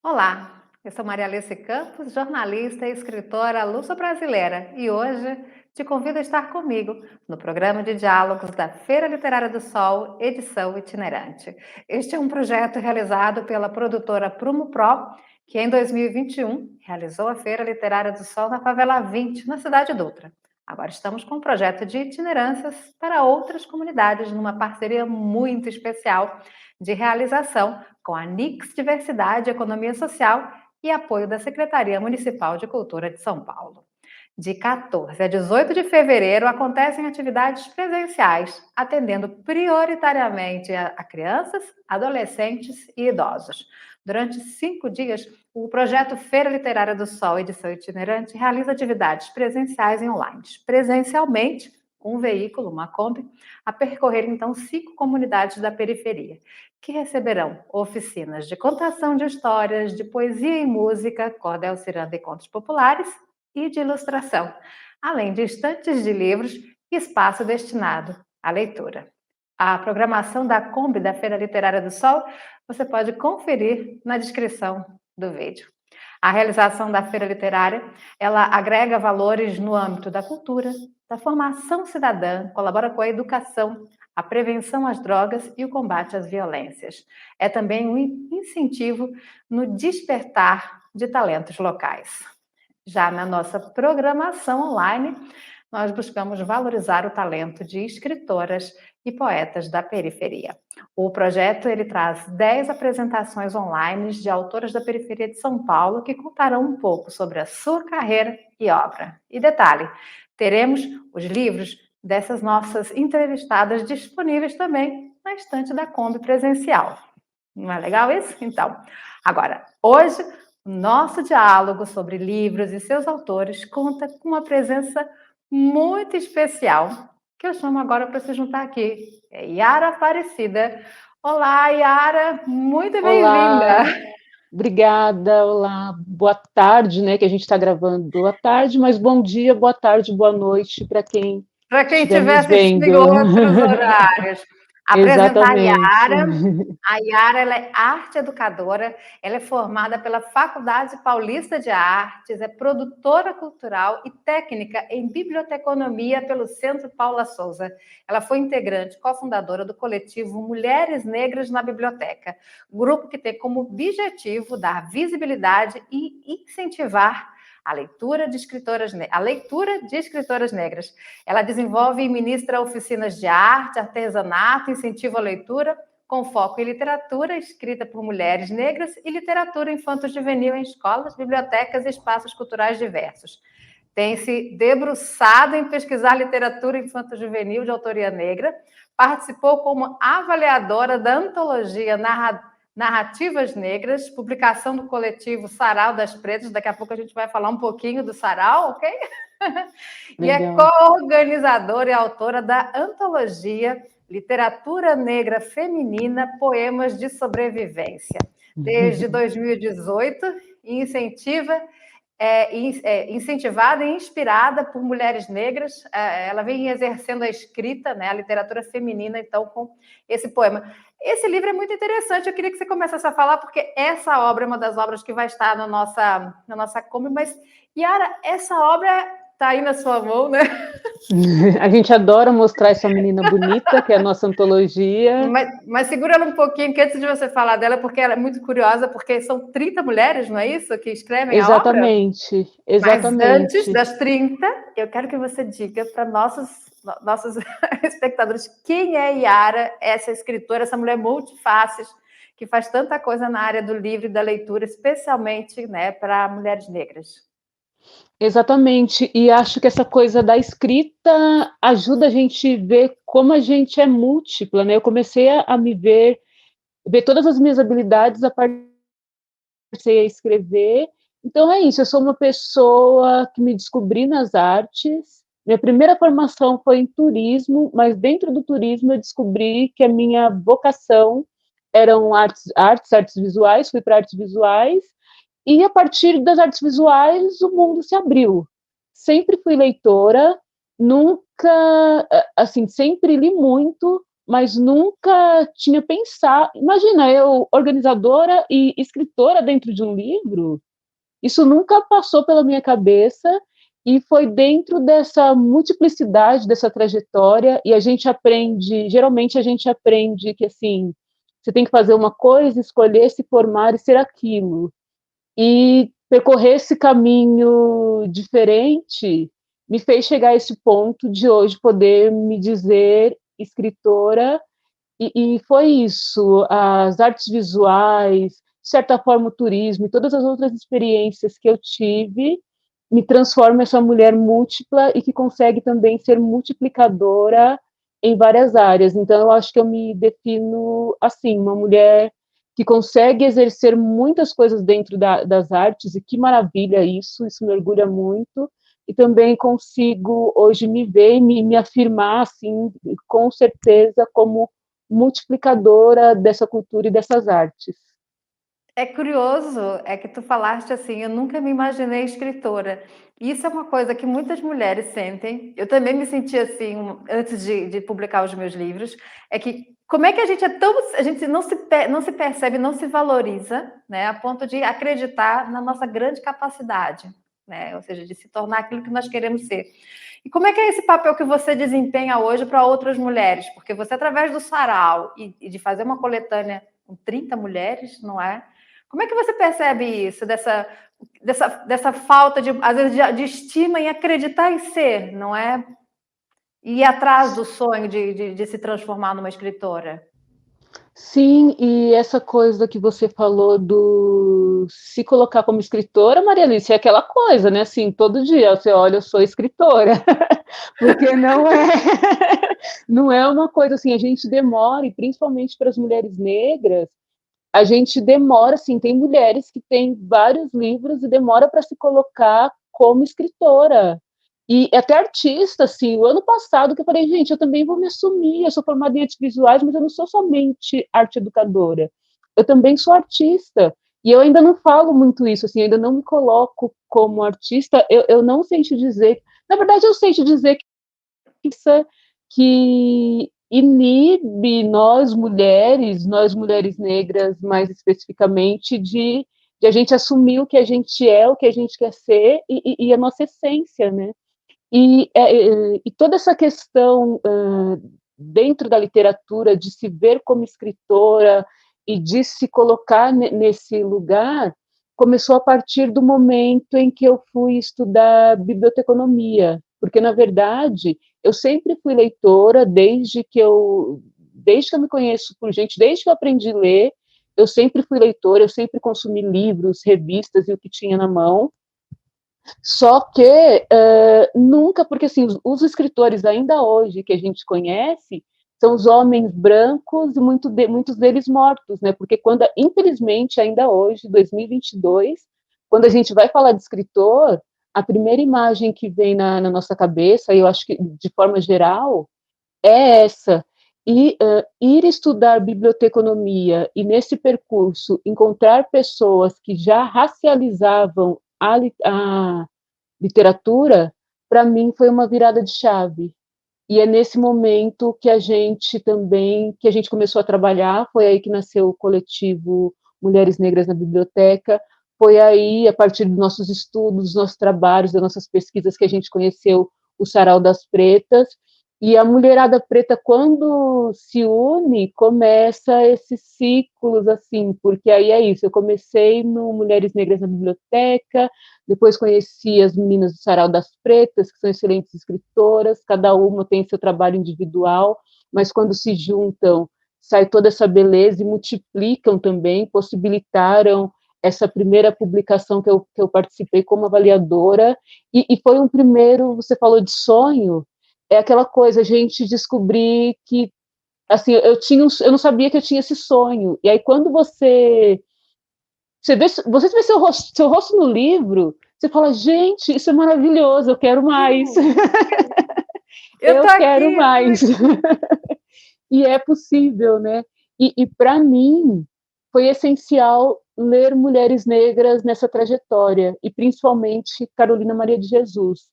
Olá, eu sou Maria Alice Campos, jornalista e escritora luso-brasileira, e hoje te convido a estar comigo no programa de diálogos da Feira Literária do Sol, edição itinerante. Este é um projeto realizado pela produtora Prumo Pro, que em 2021 realizou a Feira Literária do Sol na Favela 20, na cidade de Dutra. Agora estamos com um projeto de itinerâncias para outras comunidades, numa parceria muito especial de realização com a Nix Diversidade e Economia Social e apoio da Secretaria Municipal de Cultura de São Paulo. De 14 a 18 de fevereiro acontecem atividades presenciais, atendendo prioritariamente a crianças, adolescentes e idosos. Durante 5 dias, o projeto Feira Literária do Sol, edição itinerante, realiza atividades presenciais e online. Presencialmente, com um veículo, uma Kombi, a percorrer então 5 comunidades da periferia, que receberão oficinas de contação de histórias, de poesia e música, cordel, ciranda e contos populares e de ilustração, além de estantes de livros e espaço destinado à leitura. A programação da Kombi da Feira Literária do Sol você pode conferir na descrição do vídeo. A realização da Feira Literária, ela agrega valores no âmbito da cultura, da formação cidadã, colabora com a educação, a prevenção às drogas e o combate às violências. É também um incentivo no despertar de talentos locais. Já na nossa programação online, nós buscamos valorizar o talento de escritoras e poetas da periferia. O projeto ele traz 10 apresentações online de autoras da periferia de São Paulo que contarão um pouco sobre a sua carreira e obra. E detalhe, teremos os livros dessas nossas entrevistadas disponíveis também na estante da Kombi presencial. Não é legal isso? Então, agora, hoje, o nosso diálogo sobre livros e seus autores conta com uma presença muito especial, que eu chamo agora para se juntar aqui. É Yara Aparecida. Olá, Yara, muito Olá, bem-vinda. obrigada, olá, boa tarde, né, que a gente está gravando à tarde, mas bom dia, boa tarde, boa noite para quem Para quem estiver estiver nos assistindo vendo. em outros horários. Apresentar a Exatamente. Yara. A Yara ela é arte educadora, ela é formada pela Faculdade Paulista de Artes, é produtora cultural e técnica em biblioteconomia pelo Centro Paula Souza. Ela foi integrante, cofundadora do coletivo Mulheres Negras na Biblioteca, grupo que tem como objetivo dar visibilidade e incentivar a leitura de escritoras negras. Ela desenvolve e ministra oficinas de arte, artesanato, incentivo à leitura, com foco em literatura escrita por mulheres negras e literatura infanto-juvenil em escolas, bibliotecas e espaços culturais diversos. Tem se debruçado em pesquisar literatura infanto-juvenil de autoria negra, participou como avaliadora da antologia Narrativas Negras, publicação do coletivo Sarau das Pretas. Daqui a pouco a gente vai falar um pouquinho do Sarau, ok? E é Legal. co-organizadora e autora da antologia Literatura Negra Feminina, Poemas de Sobrevivência. Desde 2018, incentivada e inspirada por mulheres negras, ela vem exercendo a escrita, né, a literatura feminina, então, com esse poema. Esse livro é muito interessante, eu queria que você começasse a falar, porque essa obra é uma das obras que vai estar na nossa Kombi, mas, Yara, essa obra está aí na sua mão, né? A gente adora mostrar essa menina bonita, que é a nossa antologia. Mas segura ela um pouquinho, que antes de você falar dela, porque ela é muito curiosa, porque são 30 mulheres, não é isso, que escrevem a obra? Exatamente, Mas antes exatamente. das 30, eu quero que você diga para nossos espectadores quem é Yara, essa escritora, essa mulher multifáceis, que faz tanta coisa na área do livro e da leitura, especialmente, né, para mulheres negras. Exatamente, e acho que essa coisa da escrita ajuda a gente ver como a gente é múltipla, né? Eu comecei a me ver todas as minhas habilidades a partir comecei a escrever. Então é isso, eu sou uma pessoa que me descobri nas artes. Minha primeira formação foi em turismo, mas dentro do turismo eu descobri que a minha vocação eram artes visuais, fui para artes visuais, e a partir das artes visuais o mundo se abriu. Sempre fui leitora, nunca, assim, sempre li muito, mas nunca tinha pensado. Imagina, eu, organizadora e escritora dentro de um livro, isso nunca passou pela minha cabeça, e foi dentro dessa multiplicidade dessa trajetória, e a gente aprende, geralmente a gente aprende que, assim, você tem que fazer uma coisa, escolher, se formar e ser aquilo. E percorrer esse caminho diferente me fez chegar a esse ponto de hoje poder me dizer escritora, e foi isso, as artes visuais, de certa forma o turismo e todas as outras experiências que eu tive me transformam essa mulher múltipla e que consegue também ser multiplicadora em várias áreas. Então eu acho que eu me defino assim, uma mulher que consegue exercer muitas coisas dentro das artes, e que maravilha isso me orgulha muito, e também consigo hoje me ver e me afirmar, assim, com certeza, como multiplicadora dessa cultura e dessas artes. É curioso, é que tu falaste assim, eu nunca me imaginei escritora. Isso é uma coisa que muitas mulheres sentem. Eu também me senti assim antes de publicar os meus livros. É que como é que a gente é tão, a gente não se percebe, não se valoriza, né, a ponto de acreditar na nossa grande capacidade, né? Ou seja, de se tornar aquilo que nós queremos ser. E como é que é esse papel que você desempenha hoje para outras mulheres? Porque você, através do sarau e de fazer uma coletânea com 30 mulheres, não é? Como é que você percebe isso, dessa falta, às vezes, de estima em acreditar em ser, não é? E ir atrás do sonho de se transformar numa escritora? Sim, e essa coisa que você falou do se colocar como escritora, Maria Alice, é aquela coisa, né? Assim, todo dia você olha, eu sou escritora, porque não é, não é uma coisa assim, a gente demora, e principalmente para as mulheres negras, a gente demora, assim, tem mulheres que têm vários livros e demora para se colocar como escritora. E até artista, assim, o ano passado que eu falei, gente, eu também vou me assumir, eu sou formada em artes visuais, mas eu não sou somente arte educadora, eu também sou artista. E eu ainda não falo muito isso, assim, ainda não me coloco como artista, eu não sei te dizer, na verdade eu sei te dizer que inibe nós mulheres negras, mais especificamente, de a gente assumir o que a gente é, o que a gente quer ser, e a nossa essência, né? E toda essa questão dentro da literatura de se ver como escritora e de se colocar nesse lugar começou a partir do momento em que eu fui estudar biblioteconomia, porque na verdade eu sempre fui leitora desde que eu me conheço por gente, desde que eu aprendi a ler, eu sempre fui leitora, eu sempre consumi livros, revistas e o que tinha na mão. Só que nunca, porque assim, os escritores ainda hoje que a gente conhece são os homens brancos, e muitos deles mortos, né? Porque infelizmente, ainda hoje, 2022, quando a gente vai falar de escritor, a primeira imagem que vem na nossa cabeça, e eu acho que de forma geral, é essa. E ir estudar biblioteconomia e, nesse percurso, encontrar pessoas que já racializavam a literatura, para mim foi uma virada de chave. E é nesse momento que que a gente começou a trabalhar, foi aí que nasceu o coletivo Mulheres Negras na Biblioteca, foi aí, a partir dos nossos estudos, dos nossos trabalhos, das nossas pesquisas, que a gente conheceu o Sarau das Pretas, e a mulherada preta, quando se une, começa esses ciclos, assim, porque aí é isso, eu comecei no Mulheres Negras na Biblioteca, depois conheci as meninas do Sarau das Pretas, que são excelentes escritoras, cada uma tem seu trabalho individual, mas quando se juntam, sai toda essa beleza e multiplicam também, possibilitaram essa primeira publicação que eu participei como avaliadora, e foi um primeiro, você falou de sonho, é aquela coisa, a gente descobrir que, assim, eu não sabia que eu tinha esse sonho, e aí quando você vê seu rosto no livro, você fala, gente, isso é maravilhoso, eu quero mais. Eu tô Eu quero aqui. mais. E é possível, né? E para mim, foi essencial ler mulheres negras nessa trajetória, e principalmente Carolina Maria de Jesus.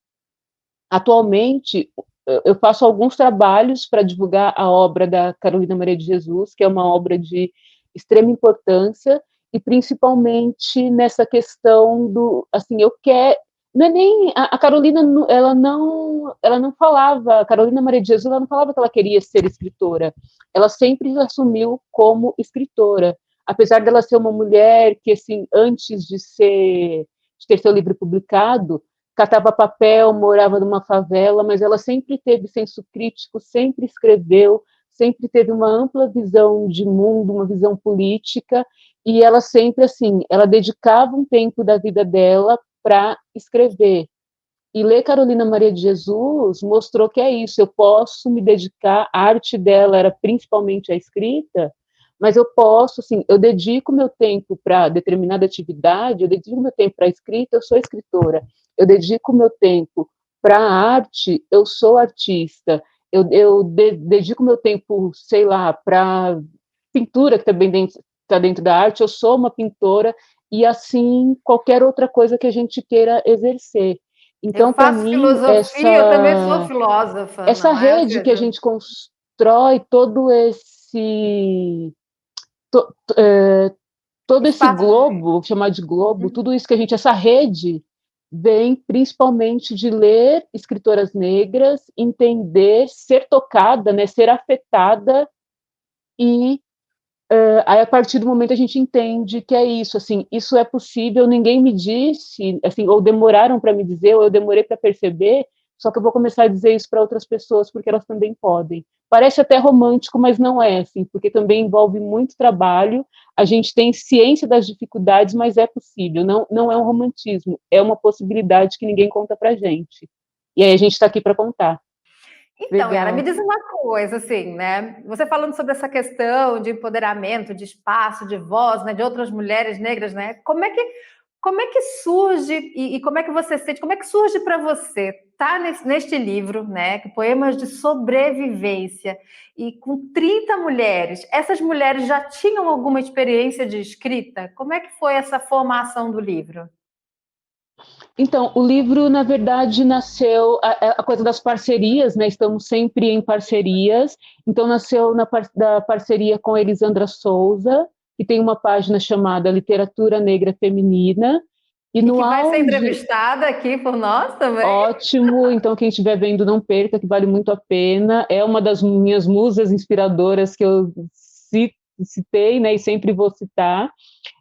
Atualmente, eu faço alguns trabalhos para divulgar a obra da Carolina Maria de Jesus, que é uma obra de extrema importância, e principalmente nessa questão do, assim, eu quero, não é nem a Carolina, ela não falava, a Carolina Maria de Jesus, ela não falava que ela queria ser escritora. Ela sempre assumiu como escritora, apesar dela ser uma mulher que, assim, antes de ter seu livro publicado, catava papel, morava numa favela, mas ela sempre teve senso crítico, sempre escreveu, sempre teve uma ampla visão de mundo, uma visão política, e ela sempre, assim, ela dedicava um tempo da vida dela para escrever. E ler Carolina Maria de Jesus mostrou que é isso, eu posso me dedicar, a arte dela era principalmente a escrita, mas eu posso, assim, eu dedico meu tempo para determinada atividade, eu dedico meu tempo para a escrita, eu sou escritora. Eu dedico meu tempo para a arte, eu sou artista. Dedico meu tempo, sei lá, para pintura, que também está dentro da arte, eu sou uma pintora, e assim qualquer outra coisa que a gente queira exercer. Eu Então, para faço mim, filosofia, eu também sou filósofa, essa não é? Ou rede que a seja, gente constrói, to, todo esse espaço de. globo, chamar de globo, Uhum. tudo isso que a gente, essa rede, vem principalmente de ler escritoras negras, entender, ser tocada, né, ser afetada, e aí a partir do momento a gente entende que é isso, assim, isso é possível, ninguém me disse, assim, ou demoraram para me dizer, ou eu demorei para perceber, só que eu vou começar a dizer isso para outras pessoas, porque elas também podem. Parece até romântico, mas não é, assim, porque também envolve muito trabalho, a gente tem ciência das dificuldades, mas é possível, não é um romantismo, é uma possibilidade que ninguém conta para gente. E aí a gente está aqui para contar. Então, Yara, me Legal. diz uma coisa, assim, né? Você falando sobre essa questão de empoderamento, de espaço, de voz, né, de outras mulheres negras, né? Como é que surge e como é que você sente? Como é que surge para você tá neste livro, né? Que Poemas de Sobrevivência e com 30 mulheres. Essas mulheres já tinham alguma experiência de escrita? Como é que foi essa formação do livro? Então, o livro, na verdade, nasceu a coisa das parcerias, né? Estamos sempre em parcerias. Então, nasceu da parceria com a Elisandra Souza, que tem uma página chamada Literatura Negra Feminina. E E no que vai ser auge, entrevistada aqui por nós também. ótimo. Então, quem estiver vendo, não perca, que vale muito a pena. É uma das minhas musas inspiradoras que eu citei, né? E sempre vou citar.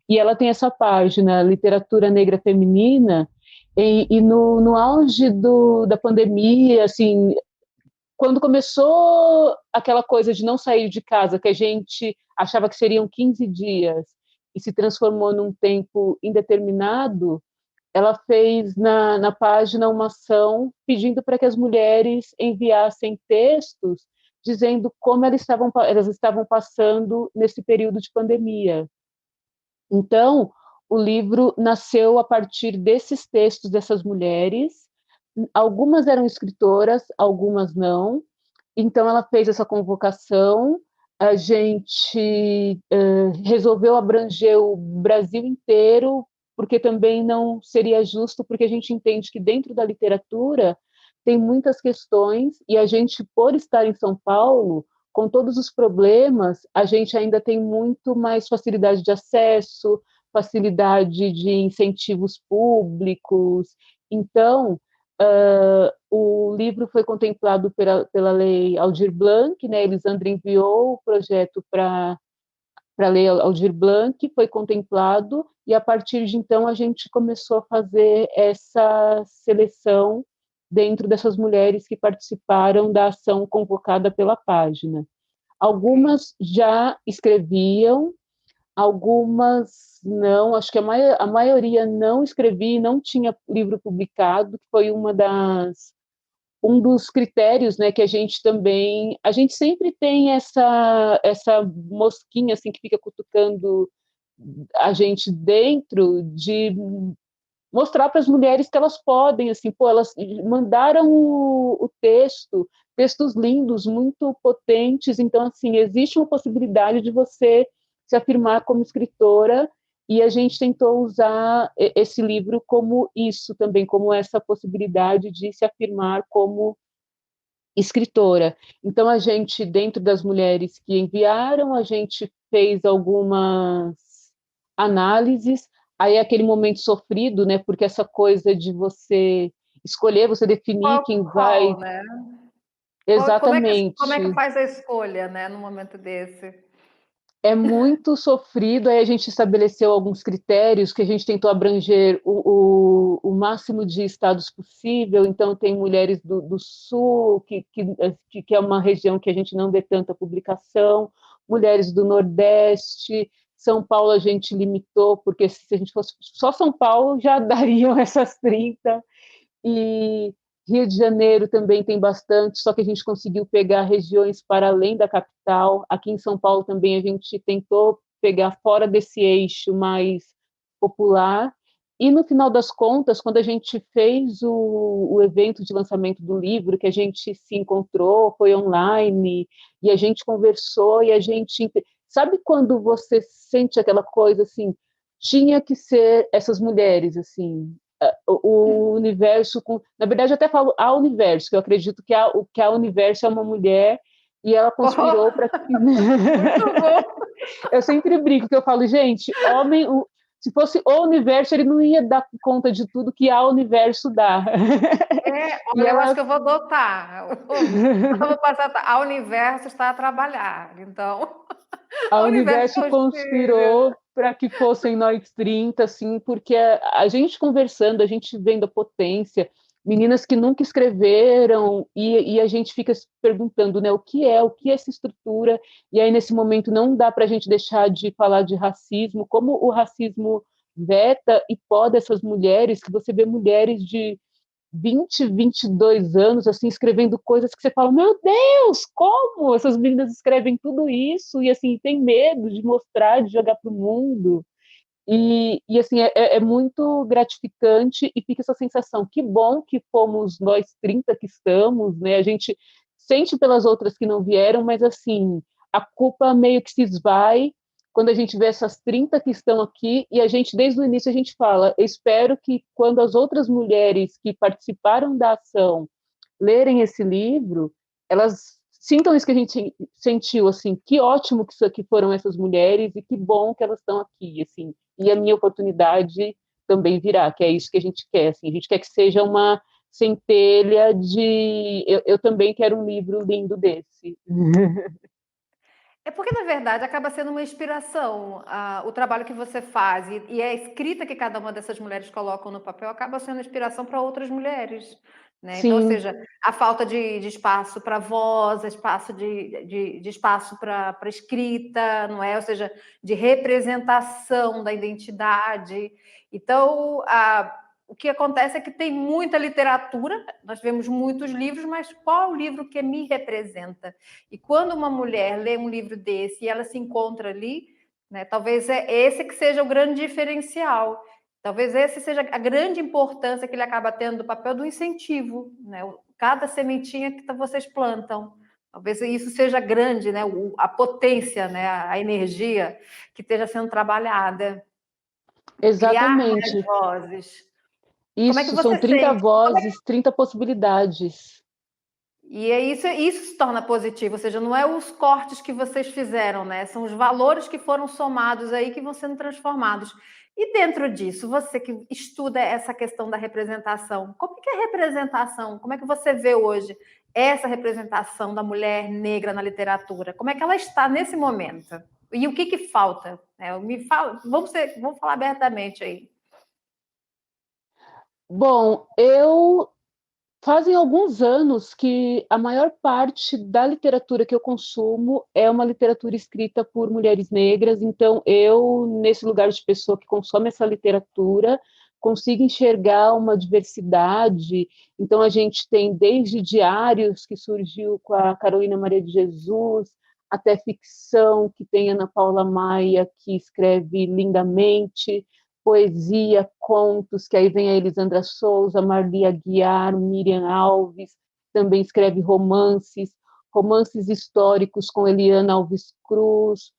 E ela tem essa página, Literatura Negra Feminina, e no auge da pandemia, assim, quando começou aquela coisa de não sair de casa, que a gente achava que seriam 15 dias, e se transformou num tempo indeterminado, ela fez na página uma ação pedindo para que as mulheres enviassem textos dizendo como elas estavam passando nesse período de pandemia. Então, o livro nasceu a partir desses textos dessas mulheres. Algumas eram escritoras, algumas não. Então, ela fez essa convocação. A gente resolveu abranger o Brasil inteiro, porque também não seria justo, porque a gente entende que dentro da literatura tem muitas questões, e a gente, por estar em São Paulo, com todos os problemas, a gente ainda tem muito mais facilidade de acesso, facilidade de incentivos públicos. Então, o livro foi contemplado pela lei Aldir Blanc, né? Elisandra enviou o projeto para a lei Aldir Blanc, foi contemplado, e a partir de então a gente começou a fazer essa seleção dentro dessas mulheres que participaram da ação convocada pela página. Ok. Algumas já escreviam, algumas não, acho que a maioria não escrevia, não tinha livro publicado, que foi um dos critérios, né, que a gente sempre tem essa mosquinha assim que fica cutucando a gente dentro de mostrar para as mulheres que elas podem, assim, pô, elas mandaram o texto, textos lindos, muito potentes, então, assim, existe uma possibilidade de você se afirmar como escritora, e a gente tentou usar esse livro como isso também, como essa possibilidade de se afirmar como escritora. Então, a gente, dentro das mulheres que enviaram, a gente fez algumas análises, aí é aquele momento sofrido, né, porque essa coisa de você escolher, você definir Qual quem por vai qual, né? Como é que exatamente. faz a escolha, né, num momento desse? É muito sofrido, aí a gente estabeleceu alguns critérios que a gente tentou abranger o máximo de estados possível, então tem mulheres do sul, que é uma região que a gente não vê tanta publicação, mulheres do Nordeste, São Paulo a gente limitou, porque se a gente fosse só São Paulo já dariam essas 30, e Rio de Janeiro também tem bastante, só que a gente conseguiu pegar regiões para além da capital. Aqui em São Paulo também a gente tentou pegar fora desse eixo mais popular. E no final das contas, quando a gente fez o evento de lançamento do livro, que a gente se encontrou, foi online, e a gente conversou, e a gente. Sabe quando você sente aquela coisa assim? Tinha que ser essas mulheres, assim, o universo com, na verdade eu até falo a universo, que eu acredito que a universo é uma mulher e ela Oh, conspirou para que muito bom. eu sempre brinco que eu falo, gente, homem, se fosse o universo, ele não ia dar conta de tudo que a universo dá. É, E olha, eu acho ela que eu vou adotar. Eu vou passar a universo está a trabalhar, então, a a universo universo conspira. conspirou para que fossem nós 30, assim, porque a gente conversando, a gente vendo a potência, meninas que nunca escreveram, e a gente fica se perguntando, né, o que é essa estrutura, e aí nesse momento não dá para a gente deixar de falar de racismo, como o racismo veta e poda essas mulheres, que você vê mulheres de 20, 22 anos, assim, escrevendo coisas que você fala, meu Deus, como essas meninas escrevem tudo isso e, assim, tem medo de mostrar, de jogar para o mundo. E assim, é muito gratificante e fica essa sensação, que bom que fomos nós 30 que estamos, né? A gente sente pelas outras que não vieram, mas assim, a culpa meio que se esvai quando a gente vê essas 30 que estão aqui e a gente, desde o início, a gente fala, espero que quando as outras mulheres que participaram da ação lerem esse livro, elas sintam isso que a gente sentiu, assim, que ótimo que, que foram essas mulheres e que bom que elas estão aqui, assim, e a minha oportunidade também virá, que é isso que a gente quer, assim, a gente quer que seja uma centelha de... Eu também quero um livro lindo desse. É porque, na verdade, acaba sendo uma inspiração. O trabalho que você faz e a escrita que cada uma dessas mulheres colocam no papel acaba sendo inspiração para outras mulheres. Né? Então, ou Sim, seja, a falta de espaço para voz, espaço de espaço para escrita, não é? Ou seja, de representação da identidade. Então, o que acontece é que tem muita literatura, nós vemos muitos livros, mas qual o livro que me representa? E quando uma mulher lê um livro desse e ela se encontra ali, né, talvez é esse que seja o grande diferencial. Talvez esse seja a grande importância que ele acaba tendo do papel do incentivo, né? Cada sementinha que vocês plantam. Talvez isso seja grande, né? A potência, né? A energia que esteja sendo trabalhada. Criar mais exatamente. vozes. Como é que Isso, são você 30 sente? vozes, 30 possibilidades. E é isso se torna positivo, ou seja, não é os cortes que vocês fizeram, né? São os valores que foram somados aí que vão sendo transformados. E dentro disso, você que estuda essa questão da representação, como que é a representação? Como é que você vê hoje essa representação da mulher negra na literatura? Como é que ela está nesse momento? E o que falta? Me fala, vamos falar abertamente aí. Bom, eu fazem alguns anos que a maior parte da literatura que eu consumo é uma literatura escrita por mulheres negras, então eu, nesse lugar de pessoa que consome essa literatura, consigo enxergar uma diversidade. Então a gente tem desde diários, que surgiu com a Carolina Maria de Jesus, até ficção, que tem Ana Paula Maia, que escreve lindamente, poesia, contos, que aí vem a Elisandra Souza, Marli Aguiar, Miriam Alves, também escreve romances, romances históricos com Eliana Alves Cruz,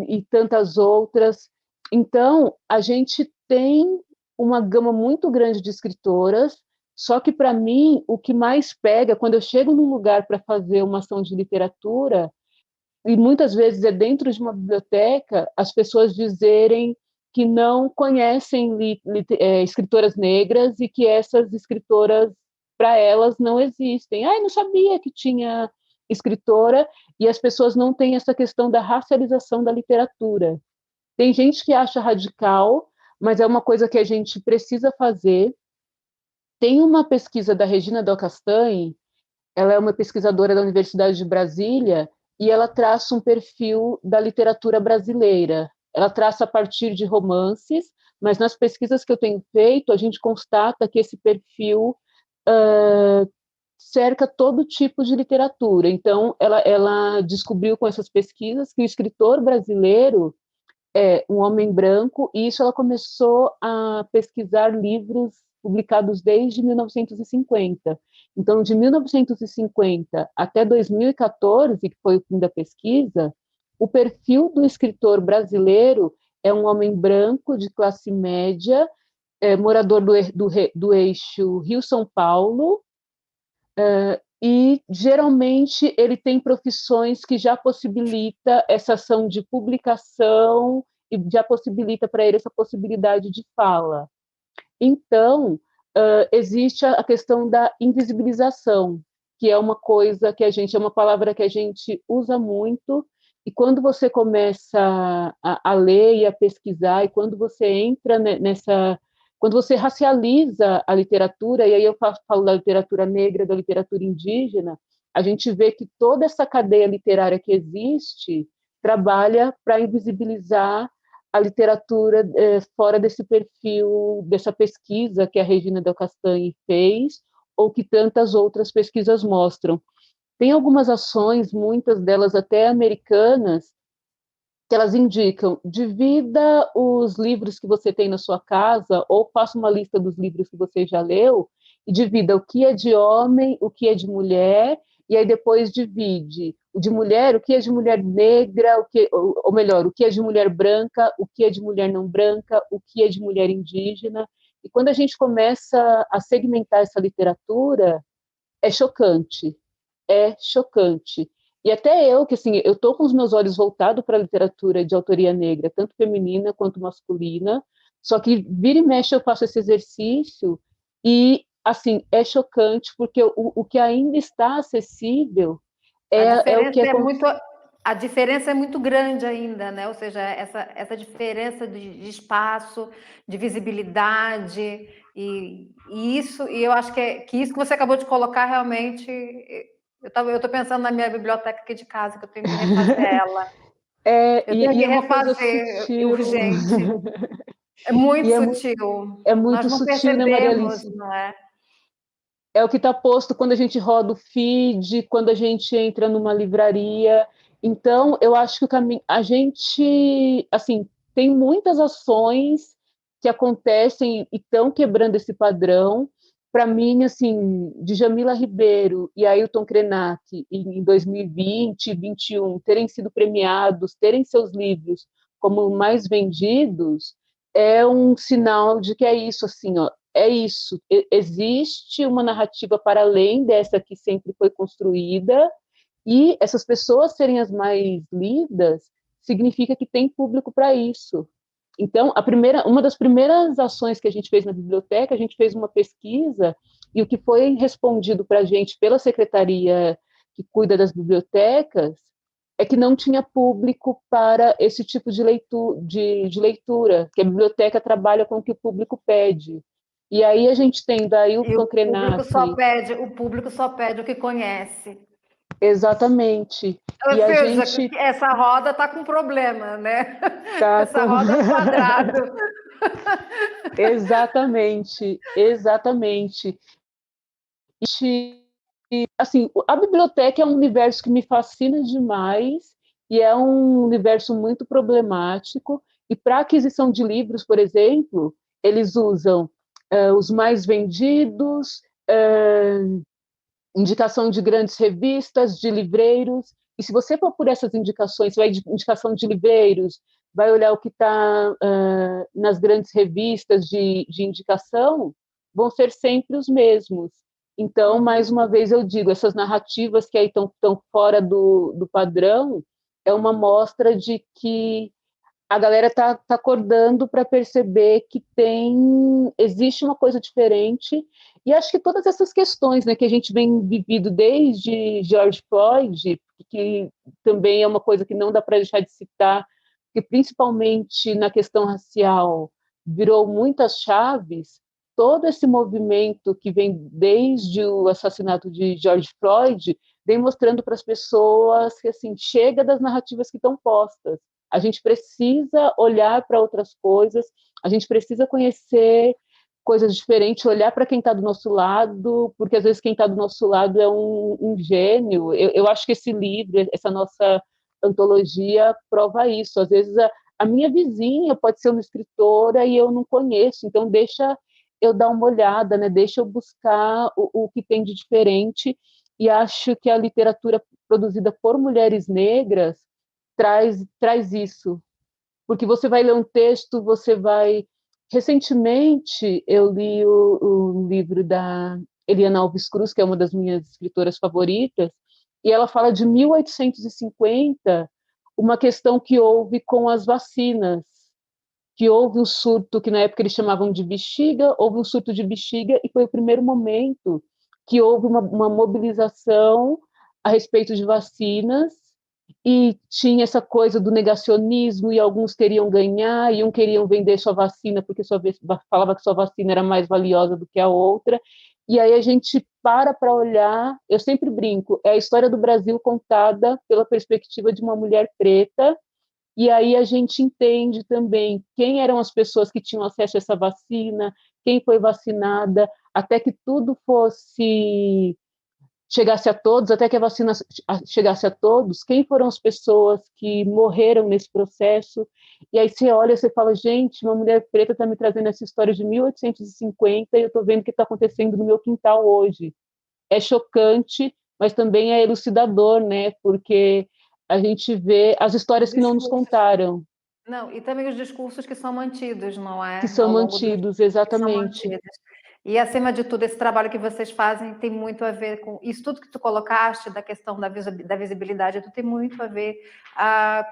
e tantas outras. Então, a gente tem uma gama muito grande de escritoras, Só que, para mim, o que mais pega, quando eu chego num lugar para fazer uma ação de literatura, e muitas vezes é dentro de uma biblioteca, as pessoas dizerem que não conhecem escritoras negras e que essas escritoras, para elas, não existem. Ah, eu não sabia que tinha escritora, e as pessoas não têm essa questão da racialização da literatura. Tem gente que acha radical, mas é uma coisa que a gente precisa fazer. Tem uma pesquisa da Regina Del Castanhe, ela é uma pesquisadora da Universidade de Brasília, e ela traça um perfil da literatura brasileira. Ela traça a partir de romances, mas nas pesquisas que eu tenho feito, a gente constata que esse perfil cerca todo tipo de literatura. Então, ela descobriu com essas pesquisas que o escritor brasileiro é um homem branco, e isso ela começou a pesquisar livros publicados desde 1950. Então, de 1950 até 2014, que foi o fim da pesquisa, o perfil do escritor brasileiro é um homem branco de classe média, morador do eixo Rio-São Paulo, e geralmente ele tem profissões que já possibilita essa ação de publicação e já possibilita para ele essa possibilidade de fala. Então, existe a questão da invisibilização, que é uma coisa que é uma palavra que a gente usa muito, e quando você começa a ler e a pesquisar, e quando você entra quando você racializa a literatura, e aí eu falo da literatura negra, da literatura indígena, a gente vê que toda essa cadeia literária que existe trabalha para invisibilizar a literatura fora desse perfil, dessa pesquisa que a Regina Del Castanhe fez, ou que tantas outras pesquisas mostram. Tem algumas ações, muitas delas até americanas, que elas indicam: divida os livros que você tem na sua casa, ou faça uma lista dos livros que você já leu, e divida o que é de homem, o que é de mulher, e aí depois divide o de mulher, o que é de mulher negra, ou melhor, o que é de mulher branca, o que é de mulher não branca, o que é de mulher indígena. E quando a gente começa a segmentar essa literatura, é chocante, é chocante. E até eu, que assim, eu estou com os meus olhos voltados para a literatura de autoria negra, tanto feminina quanto masculina, só que vira e mexe eu faço esse exercício e, assim, é chocante, porque o que ainda está acessível é o que é... A diferença é muito grande ainda, né? Ou seja, essa diferença de espaço, de visibilidade, e eu acho que isso que você acabou de colocar realmente. Eu estou pensando na minha biblioteca aqui de casa, que eu tenho que refazer ela. Eu tenho e que é uma coisa refazer sutil. urgente. É muito E sutil. é Nós muito não sutil, né, Maria percebemos, Alice? não é? É o que está posto quando a gente roda o feed, quando a gente entra numa livraria. Então, eu acho que o caminho, a gente, assim, tem muitas ações que acontecem e estão quebrando esse padrão. Para mim, assim, de Jamila Ribeiro e Ailton Krenak, em 2020 e 2021, terem sido premiados, terem seus livros como mais vendidos, é um sinal de que é isso, assim, ó, é isso. Existe uma narrativa para além dessa que sempre foi construída, e essas pessoas serem as mais lidas significa que tem público para isso. Então, uma das primeiras ações que a gente fez na biblioteca, a gente fez uma pesquisa, e o que foi respondido para a gente pela secretaria que cuida das bibliotecas é que não tinha público para esse tipo de leitura, que a biblioteca trabalha com o que o público pede. E aí a gente tem daí o E Krenak. o público só pede o que conhece. Exatamente. Ou E a seja, gente essa roda está com problema, né? tá Essa com roda é um quadrado. exatamente, exatamente. E, assim, a biblioteca é um universo que me fascina demais e é um universo muito problemático. E para aquisição de livros, por exemplo, eles usam os mais vendidos, indicação de grandes revistas, de livreiros. E se você for por essas indicações, vai de indicação de livreiros, vai olhar o que está nas grandes revistas de indicação, vão ser sempre os mesmos. Então, mais uma vez eu digo, essas narrativas que aí estão fora do padrão é uma mostra de que a galera tá acordando para perceber que existe uma coisa diferente, e acho que todas essas questões, né, que a gente vem vivido desde George Floyd, que também é uma coisa que não dá para deixar de citar, que principalmente na questão racial virou muitas chaves, todo esse movimento que vem desde o assassinato de George Floyd vem mostrando para as pessoas que assim chega das narrativas que estão postas. A gente precisa olhar para outras coisas, a gente precisa conhecer coisas diferentes, olhar para quem está do nosso lado, porque às vezes quem está do nosso lado é um gênio. Eu acho que esse livro, essa nossa antologia, prova isso. Às vezes a minha vizinha pode ser uma escritora e eu não conheço, então deixa eu dar uma olhada, né? Deixa eu buscar o que tem de diferente, e acho que a literatura produzida por mulheres negras traz isso, porque você vai ler um texto, você vai... Recentemente, eu li o livro da Eliana Alves Cruz, que é uma das minhas escritoras favoritas, e ela fala de 1850, uma questão que houve com as vacinas, que houve um surto, que na época eles chamavam de bexiga, houve um surto de bexiga, e foi o primeiro momento que houve uma mobilização a respeito de vacinas, e tinha essa coisa do negacionismo, e alguns queriam ganhar, e um queriam vender sua vacina, porque falava que sua vacina era mais valiosa do que a outra, e aí a gente para olhar, eu sempre brinco, é a história do Brasil contada pela perspectiva de uma mulher preta, e aí a gente entende também quem eram as pessoas que tinham acesso a essa vacina, quem foi vacinada, até que tudo chegasse a todos, até que a vacina chegasse a todos, quem foram as pessoas que morreram nesse processo. E aí você olha, você fala, gente, uma mulher preta está me trazendo essa história de 1850 e eu estou vendo o que está acontecendo no meu quintal hoje. É chocante, mas também é elucidador, né? Porque a gente vê as histórias que não nos Discursos. contaram, Não, e também os discursos que são mantidos, não que é? são Ao longo dos mantidos, que são exatamente. mantidos. E, acima de tudo, esse trabalho que vocês fazem tem muito a ver com isso tudo que tu colocaste, da questão da visibilidade, tudo tem muito a ver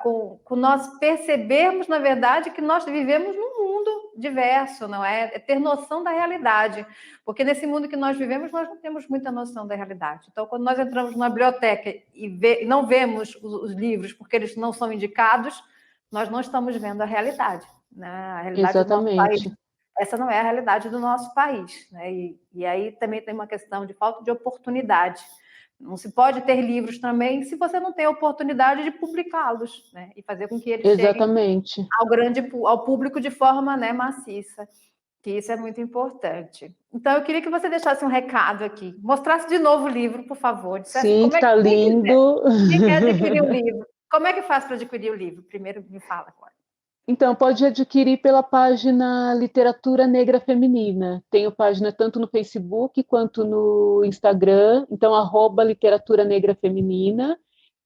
com nós percebermos, na verdade, que nós vivemos num mundo diverso, não é? É ter noção da realidade. Porque nesse mundo que nós vivemos, nós não temos muita noção da realidade. Então, quando nós entramos numa biblioteca e não vemos os livros porque eles não são indicados, nós não estamos vendo a realidade, né? A realidade do nosso país. Exatamente. Essa não é a realidade do nosso país, né? E aí também tem uma questão de falta de oportunidade. Não se pode ter livros também se você não tem a oportunidade de publicá-los, né? E fazer com que eles cheguem Exatamente. ao público de forma, né, maciça. Que isso é muito importante. Então, eu queria que você deixasse um recado aqui, mostrasse de novo o livro, por favor, dissesse Sim, como é que está lindo. quem quer adquirir o livro, como é que faz para adquirir o livro? Primeiro me fala agora. Então, pode adquirir pela página Literatura Negra Feminina. Tenho página tanto no Facebook quanto no Instagram. Então, @Literatura Negra Feminina.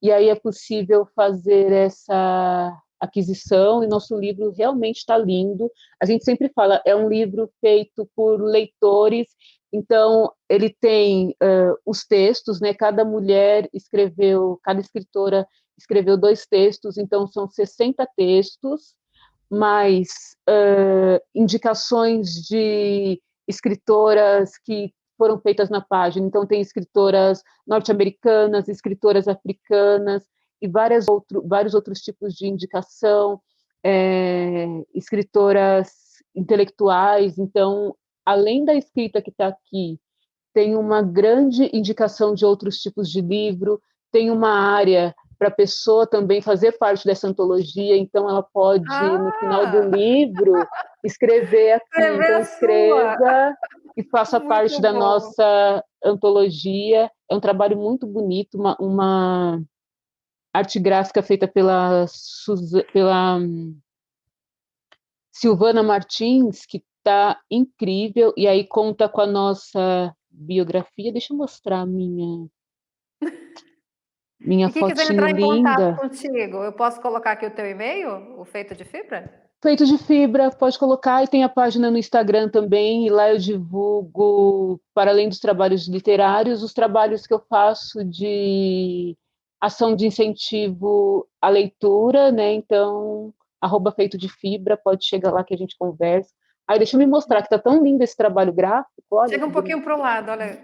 E aí é possível fazer essa aquisição. E nosso livro realmente está lindo. A gente sempre fala, é um livro feito por leitores. Então, ele tem os textos, né? Cada mulher escreveu, cada escritora escreveu 2 textos. Então, são 60 textos, mais indicações de escritoras que foram feitas na página. Então, tem escritoras norte-americanas, escritoras africanas e vários outros tipos de indicação, escritoras intelectuais. Então, além da escrita que está aqui, tem uma grande indicação de outros tipos de livro, tem uma área para a pessoa também fazer parte dessa antologia, então ela pode, no final do Ah, livro, escrever aqui. escrever Então, a sua. escreva e faça parte Muito da bom. nossa antologia. É um trabalho muito bonito, uma arte gráfica feita pela Silvana Martins, que está incrível, e aí conta com a nossa biografia. Deixa eu mostrar a minha. Minha E quem quiser fotinho entrar em contato linda. contigo, eu posso colocar aqui o teu e-mail, o Feito de Fibra? Feito de fibra, pode colocar, e tem a página no Instagram também, e lá eu divulgo, para além dos trabalhos literários, os trabalhos que eu faço de ação de incentivo à leitura, né? Então, @feito de fibra, pode chegar lá que a gente conversa. Aí deixa eu me mostrar que tá tão lindo esse trabalho gráfico, olha Chega que um bonito. pouquinho para o lado, olha.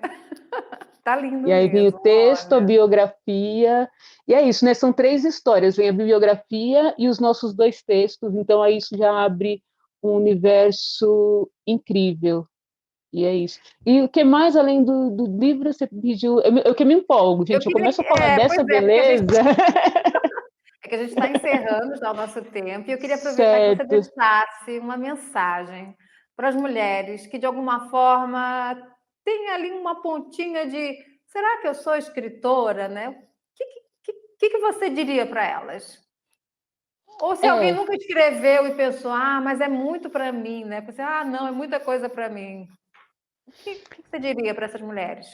Tá lindo E aí vem o mesmo, texto, a olha. biografia, e é isso, né? São 3 histórias, vem a bibliografia e os nossos 2 textos, então aí isso já abre um universo incrível, e é isso. E o que mais além do livro você pediu? Eu que me empolgo, Eu gente, eu queria começo que a falar pois dessa é, porque a gente beleza. está encerrando já o nosso tempo, e eu queria aproveitar que você Certo. deixasse uma mensagem para as mulheres que, de alguma forma, têm ali uma pontinha de: "Será que eu sou escritora?", né. O que você diria para elas? Ou se alguém É, nunca escreveu e pensou: "Ah, mas é muito para mim", né, você: "Ah, não, é muita coisa para mim". O que você diria para essas mulheres?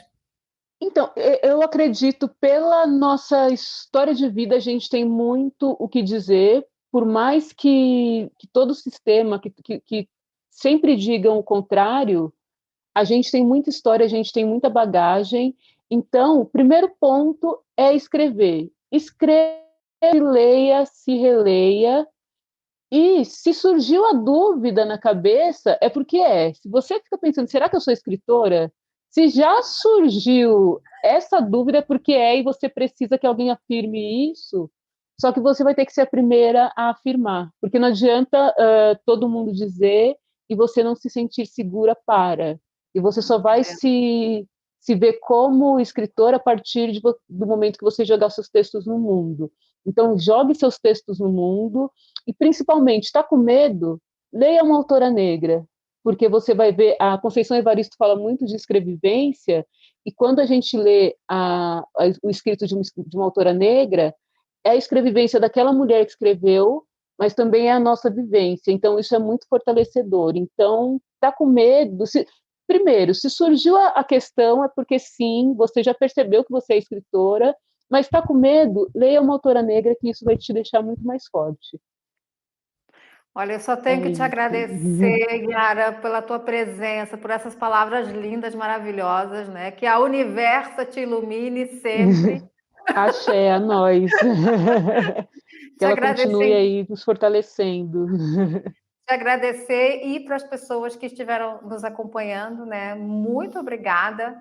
então, eu acredito, pela nossa história de vida, a gente tem muito o que dizer, por mais que todo o sistema, que sempre digam o contrário, a gente tem muita história, a gente tem muita bagagem. Então, o primeiro ponto é escrever. Escreve, leia, se releia. E se surgiu a dúvida na cabeça, é porque é. Se você fica pensando, será que eu sou escritora? Se já surgiu essa dúvida, é porque é, e você precisa que alguém afirme isso. Só que você vai ter que ser a primeira a afirmar, porque não adianta todo mundo dizer e você não se sentir segura para. E você só vai se ver como escritora a partir do momento que você jogar seus textos no mundo. Então, jogue seus textos no mundo, e principalmente, está com medo? Leia uma autora negra, porque você vai ver, a Conceição Evaristo fala muito de escrevivência, e quando a gente lê o escrito de uma autora negra, é a escrevivência daquela mulher que escreveu, mas também é a nossa vivência. Então, isso é muito fortalecedor. Então, está com medo? Primeiro, se surgiu a questão, é porque sim, você já percebeu que você é escritora, mas está com medo? Leia uma autora negra, que isso vai te deixar muito mais forte. Olha, eu só tenho É que te isso. agradecer, Yara, pela tua presença, por essas palavras lindas, maravilhosas, né? Que a universo te ilumine sempre. Axé, a nós. Que Te ela agradecer continue aí nos fortalecendo. Te agradecer e para as pessoas que estiveram nos acompanhando, né? Muito obrigada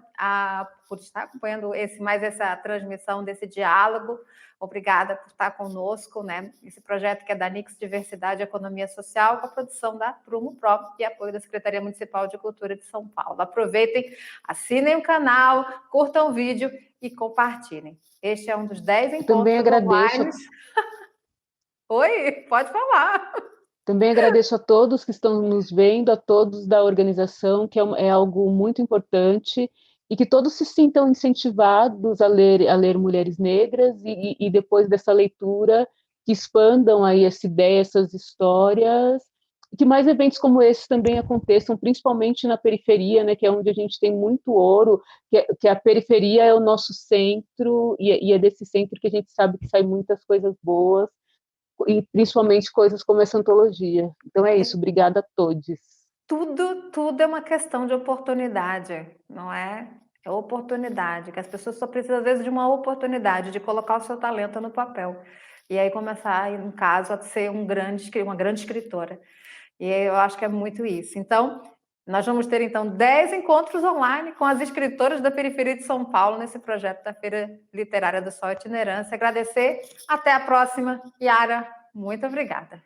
por estar acompanhando essa transmissão desse diálogo. Obrigada por estar conosco, né? Esse projeto que é da Nix Diversidade e Economia Social, com a produção da Prumo Pro e apoio da Secretaria Municipal de Cultura de São Paulo. Aproveitem, assinem o canal, curtam o vídeo e compartilhem. Este é um dos 10 Eu também encontros agradeço, online. Oi, pode falar. também agradeço a todos que estão nos vendo, a todos da organização, que é algo muito importante, e que todos se sintam incentivados a ler mulheres negras, e depois dessa leitura, que expandam aí essa ideia, essas histórias, e que mais eventos como esses também aconteçam, principalmente na periferia, né, que é onde a gente tem muito ouro, que a periferia é o nosso centro, e é desse centro que a gente sabe que sai muitas coisas boas, e principalmente coisas como essa antologia. Então é isso, obrigada a todos. Tudo é uma questão de oportunidade, não é? É oportunidade, que as pessoas só precisam, às vezes, de uma oportunidade, de colocar o seu talento no papel. E aí começar, no caso, a ser uma grande escritora. E eu acho que é muito isso. Então, nós vamos ter, então, 10 encontros online com as escritoras da periferia de São Paulo, nesse projeto da Feira Literária do Sol Itinerância. Agradecer. Até a próxima. Yara, muito obrigada.